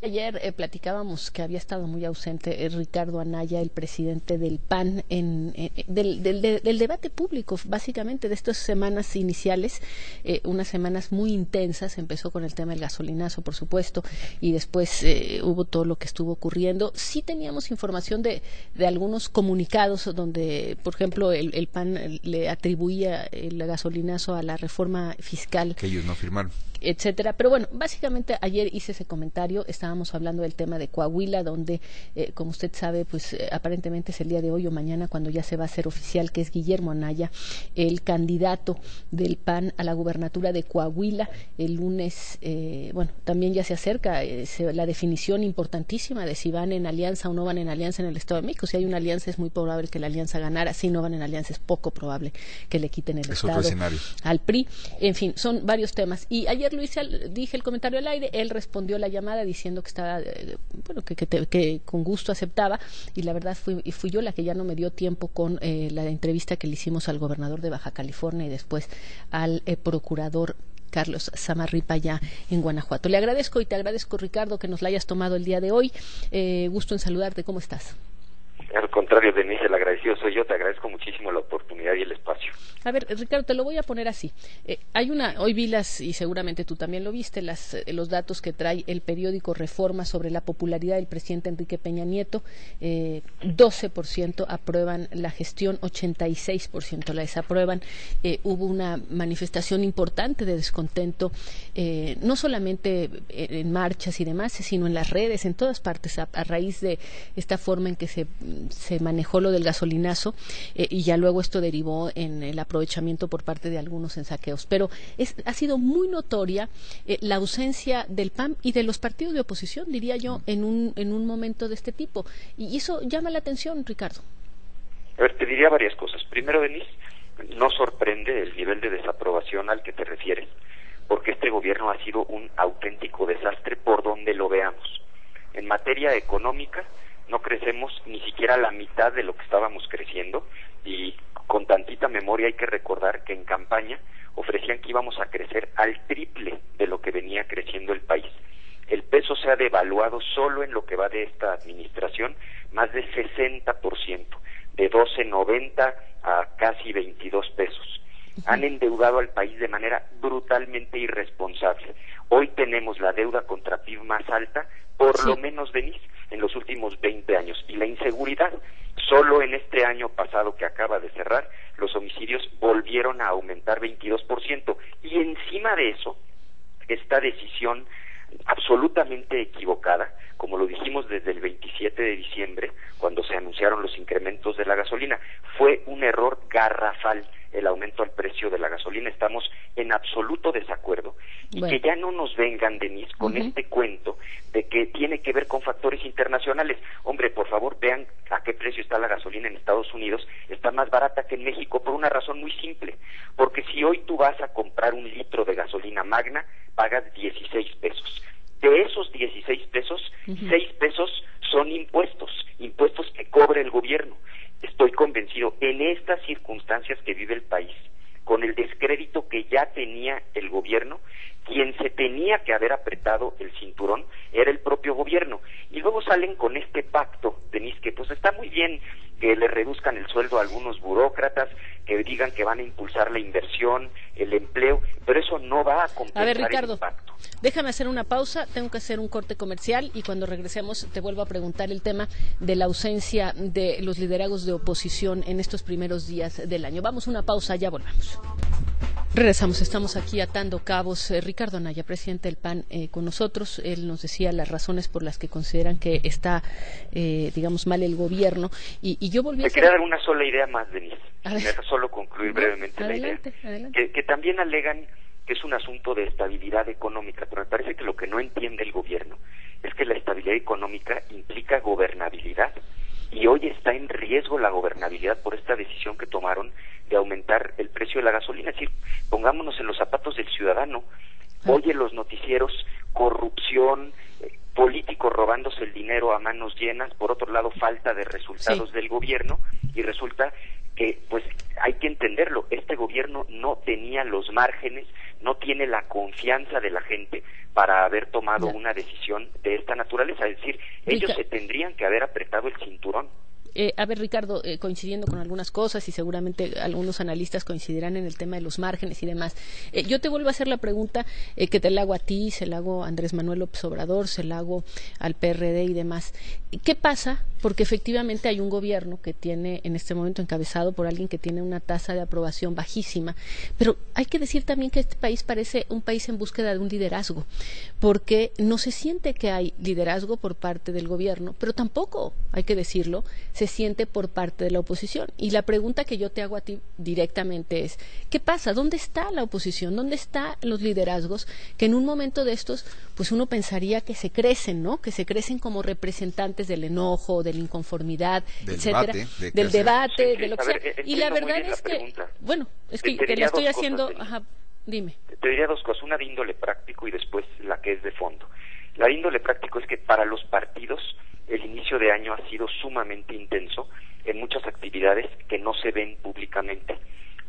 Ayer platicábamos que había estado muy ausente Ricardo Anaya, el presidente del PAN, del debate público, básicamente de estas semanas iniciales, unas semanas muy intensas. Empezó con el tema del gasolinazo, por supuesto, y después hubo todo lo que estuvo ocurriendo. Sí teníamos información de algunos comunicados donde, por ejemplo, el PAN le atribuía el gasolinazo a la reforma fiscal. Que ellos no firmaron. Etcétera. Pero bueno, básicamente ayer hice ese comentario. Estábamos hablando del tema de Coahuila, donde, como usted sabe, pues aparentemente es el día de hoy o mañana cuando ya se va a hacer oficial que es Guillermo Anaya, el candidato del PAN a la gubernatura de Coahuila. El lunes, también ya se acerca la definición importantísima de si van en alianza o no van en alianza en el Estado de México. Si hay una alianza es muy probable que la alianza ganara, si no van en alianza es poco probable que le quiten el Estado al PRI. En fin, son varios temas. Y ayer dije el comentario al aire, él respondió la llamada diciendo que estaba, que con gusto aceptaba, y la verdad fui yo la que ya no me dio tiempo con la entrevista que le hicimos al gobernador de Baja California y después al procurador Carlos Zamarripa allá en Guanajuato. Le agradezco y te agradezco, Ricardo, que nos la hayas tomado el día de hoy. Gusto en saludarte. ¿Cómo estás? Al contrario, Denise, el agradecido soy yo. Te agradezco muchísimo la oportunidad y el espacio. A ver, Ricardo, te lo voy a poner así. Hoy vi y seguramente tú también lo viste, los datos que trae el periódico Reforma sobre la popularidad del presidente Enrique Peña Nieto. 12% aprueban la gestión, 86% la desaprueban. Hubo una manifestación importante de descontento, no solamente en marchas y demás, sino en las redes, en todas partes, a raíz de esta forma en que se manejó lo del gasolinazo, y ya luego esto derivó en el aprovechamiento por parte de algunos en saqueos. Pero ha sido muy notoria la ausencia del PAN y de los partidos de oposición, diría yo, en un momento de este tipo. Y eso llama la atención, Ricardo. A ver, te diría varias cosas. Primero, Denise, no sorprende el nivel de desaprobación al que te refieres, porque este gobierno ha sido un auténtico desastre por donde lo veamos. En materia económica, no crecemos ni siquiera la mitad de lo que estábamos creciendo, y con tantita memoria hay que recordar que en campaña ofrecían que íbamos a crecer al triple de lo que venía creciendo el país. El peso se ha devaluado solo en lo que va de esta administración más de 60%, de 12.90 a casi 22 pesos. Han endeudado al país de manera brutalmente irresponsable. Hoy tenemos la deuda contra PIB más alta, por lo menos, Denise, en los últimos 20 años. Y la inseguridad, solo en este año pasado que acaba de cerrar, los homicidios volvieron a aumentar 22%. Y encima de eso, esta decisión absolutamente equivocada, como lo dijimos desde el 27 de diciembre, cuando se anunciaron los incrementos de la gasolina, fue un error garrafal el aumento al precio de la gasolina. Estamos en absoluto desacuerdo, y que ya no nos vengan, Denise, con este cuento de que tiene que ver con factores internacionales. Hombre, por favor, vean a qué precio está la gasolina en Estados Unidos. Está más barata que en México por una razón muy simple, porque si hoy tú vas a comprar un litro de gasolina magna, pagas 16 pesos. De esos 16 pesos, 6 pesos son impuestos que cobra el gobierno. Estoy convencido, en estas circunstancias que vive el país, con el descrédito que ya tenía el gobierno, quien se tenía que haber apretado el cinturón era el propio gobierno. Y luego salen con este pacto, Denise, que pues está muy bien que le reduzcan el sueldo a algunos burócratas, que digan que van a impulsar la inversión, el empleo, pero eso no va a compensar. A ver, Ricardo, el impacto. Déjame hacer una pausa, tengo que hacer un corte comercial, y cuando regresemos te vuelvo a preguntar el tema de la ausencia de los liderazgos de oposición en estos primeros días del año. Vamos a una pausa, ya volvemos. Regresamos, estamos aquí atando cabos. Ricardo Anaya, presidente del PAN, con nosotros. Él nos decía las razones por las que consideran que está, mal el gobierno. Y yo volví a quería dar una sola idea más, Denise. Me deja solo concluir brevemente la idea. Adelante. Que también alegan que es un asunto de estabilidad económica, pero me parece que lo que no entiende el gobierno es que la estabilidad económica implica gobernabilidad. Y hoy está en riesgo la gobernabilidad por esta decisión que tomaron de aumentar el precio de la gasolina. Es decir, pongámonos en los zapatos del ciudadano. Oye los noticieros, corrupción, políticos robándose el dinero a manos llenas, por otro lado falta de resultados del gobierno, y resulta que, pues, hay que entenderlo, este gobierno no tenía los márgenes, no tiene la confianza de la gente para haber tomado una decisión de esta naturaleza. Es decir, ellos se tendrían que haber apretado el cinturón. A ver, Ricardo, coincidiendo con algunas cosas y seguramente algunos analistas coincidirán en el tema de los márgenes y demás, yo te vuelvo a hacer la pregunta que te la hago a ti, se la hago a Andrés Manuel López Obrador, se la hago al PRD y demás. ¿Qué pasa? Porque efectivamente hay un gobierno que tiene en este momento encabezado por alguien que tiene una tasa de aprobación bajísima, pero hay que decir también que este país parece un país en búsqueda de un liderazgo, porque no se siente que hay liderazgo por parte del gobierno, pero tampoco, hay que decirlo, se siente por parte de la oposición. Y la pregunta que yo te hago a ti directamente es, ¿qué pasa? ¿Dónde está la oposición? ¿Dónde están los liderazgos que en un momento de estos, pues uno pensaría que se crecen, ¿no? Que se crecen como representantes del enojo, de la inconformidad, etcétera, del debate, de lo que sea. Y la verdad es que, bueno, es que te la estoy haciendo, dime. Te diría dos cosas, una de índole práctico y después la que es de fondo. La de índole práctico es que para los partidos el inicio de año ha sido sumamente intenso en muchas actividades que no se ven públicamente,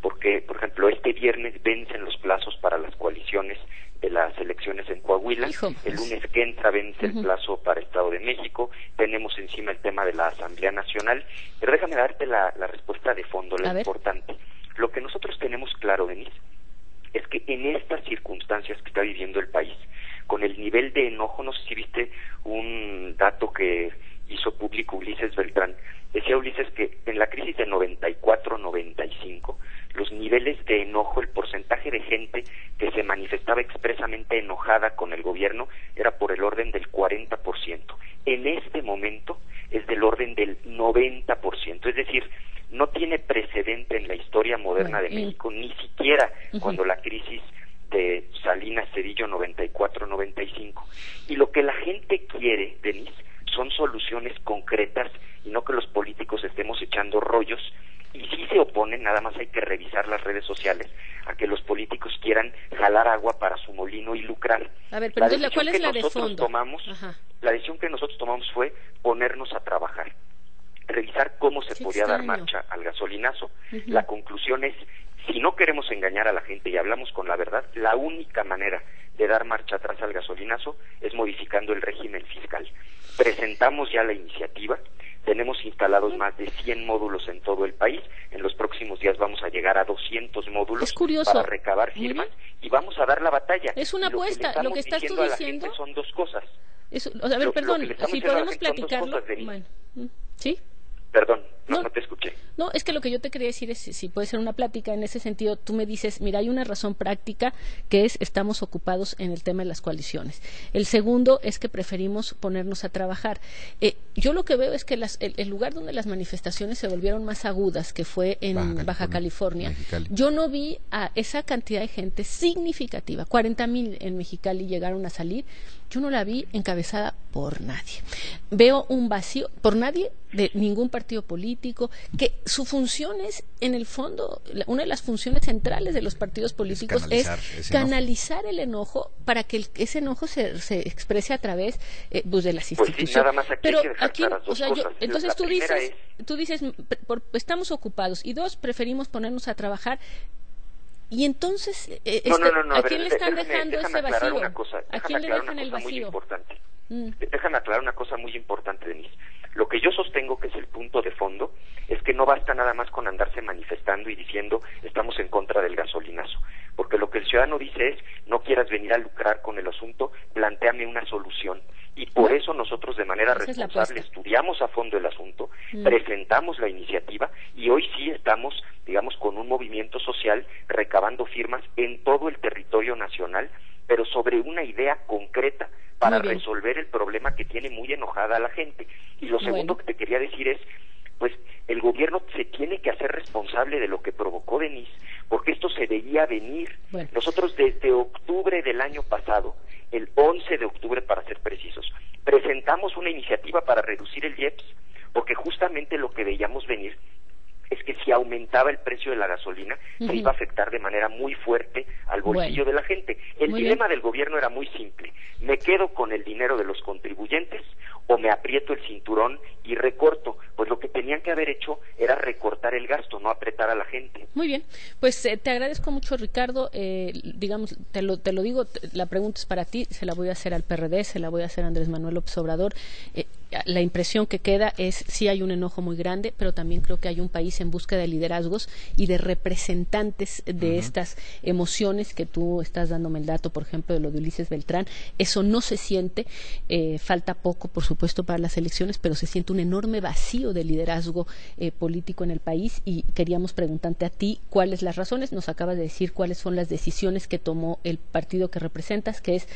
porque, por ejemplo, este viernes vencen los plazos para las coaliciones de las elecciones en Coahuila, el lunes que entra vence el plazo para Estado de México, tenemos encima el tema de la Asamblea Nacional, pero déjame darte la respuesta de fondo, la importante. Lo que nosotros tenemos claro, Denise, es que en estas circunstancias que está viviendo el país, con el nivel de enojo, no sé si viste un dato que hizo público Ulises Beltrán, decía Ulises que en la crisis de 94-95, los niveles de enojo, el porcentaje de gente que se manifestaba expresamente enojada con el gobierno era por el orden del 40%. En este momento es del orden del 90%, es decir, no tiene precedente en la historia moderna de México, ni siquiera cuando la crisis de Salinas Cedillo 94-95. Y lo que la gente quiere, Denise, son soluciones concretas y no que los políticos estemos echando rollos. Y si se oponen, nada más hay que revisar las redes sociales a que los políticos quieran jalar agua para su molino y lucrar. A ver, pero entonces, ¿cuál es la de fondo? La decisión que nosotros tomamos fue ponernos a trabajar, revisar cómo se podía dar marcha al gasolinazo. La conclusión es, si no queremos engañar a la gente y hablamos con la verdad, la única manera de dar marcha atrás al gasolinazo es modificando el régimen fiscal. Presentamos ya la iniciativa, tenemos instalados más de 100 módulos en todo el país, en los próximos días vamos a llegar a 200 módulos para recabar firmas y vamos a dar la batalla. Es una apuesta, lo que estás tú diciendo son dos cosas. A ver, perdón, si podemos platicarlo. Bueno, ¿sí? Perdón, no te escuché. No, es que lo que yo te quería decir es, si puede ser una plática en ese sentido, tú me dices, mira, hay una razón práctica que es, estamos ocupados en el tema de las coaliciones. El segundo es que preferimos ponernos a trabajar. Yo lo que veo es que el lugar donde las manifestaciones se volvieron más agudas, que fue en Baja California, Mexicali. Yo no vi a esa cantidad de gente significativa, 40,000 en Mexicali llegaron a salir, yo no la vi encabezada por nadie. Veo un vacío, por nadie de ningún partido político, que su función es, en el fondo, una de las funciones centrales de los partidos políticos es canalizar el enojo para que ese enojo se exprese a través pues de las instituciones. Sí, nada más pero aquí, o sea, entonces tú dices, estamos ocupados, y dos, preferimos ponernos a trabajar. Y entonces, ¿a quién le están dejando ese vacío? ¿A quién le dejan el vacío? Déjame aclarar una cosa muy importante, Denise. Lo que yo sostengo que es el punto de fondo es que no basta nada más con andarse manifestando y diciendo estamos en contra del gasolinazo, porque lo que el ciudadano dice es no quieras venir a lucrar con el asunto, plantéame una solución. Y por eso nosotros de manera responsable estudiamos a fondo el asunto, presentamos la iniciativa y hoy sí estamos, digamos, con un movimiento social recabando firmas en todo el territorio nacional, pero sobre una idea concreta para resolver el problema que tiene muy enojada a la gente. Y lo segundo que te quería decir es, pues el gobierno se tiene que hacer responsable de lo que provocó, Denise, porque esto se veía venir. Nosotros desde octubre del año pasado, el 11 de octubre para ser precisos, presentamos una iniciativa para reducir el IEPS, porque justamente lo que veíamos venir es que si aumentaba el precio de la gasolina, se iba a afectar de manera muy fuerte al bolsillo de la gente. El dilema del gobierno era muy simple: ¿me quedo con el dinero de los contribuyentes o me aprieto el cinturón y recorto? Pues lo que tenían que haber hecho era recortar cortar el gasto, no apretar a la gente. Muy bien, pues te agradezco mucho, Ricardo. Digamos, te lo digo, la pregunta es para ti, se la voy a hacer al PRD, se la voy a hacer a Andrés Manuel López Obrador. La impresión que queda es sí hay un enojo muy grande, pero también creo que hay un país en busca de liderazgos y de representantes de estas emociones que tú estás dándome el dato, por ejemplo, de lo de Ulises Beltrán. Eso no se siente, falta poco, por supuesto, para las elecciones, pero se siente un enorme vacío de liderazgo político en el país y queríamos preguntarte a ti cuáles las razones. Nos acabas de decir cuáles son las decisiones que tomó el partido que representas, que es,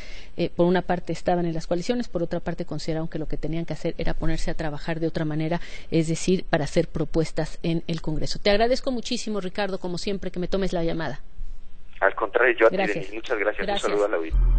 por una parte, estaban en las coaliciones, por otra parte, consideraron que lo que tenían que hacer era ponerse a trabajar de otra manera, es decir, para hacer propuestas en el Congreso. Te agradezco muchísimo, Ricardo, como siempre, que me tomes la llamada. Al contrario, yo a ti, Gracias. Denise, muchas gracias. Gracias. Un saludo a la audiencia.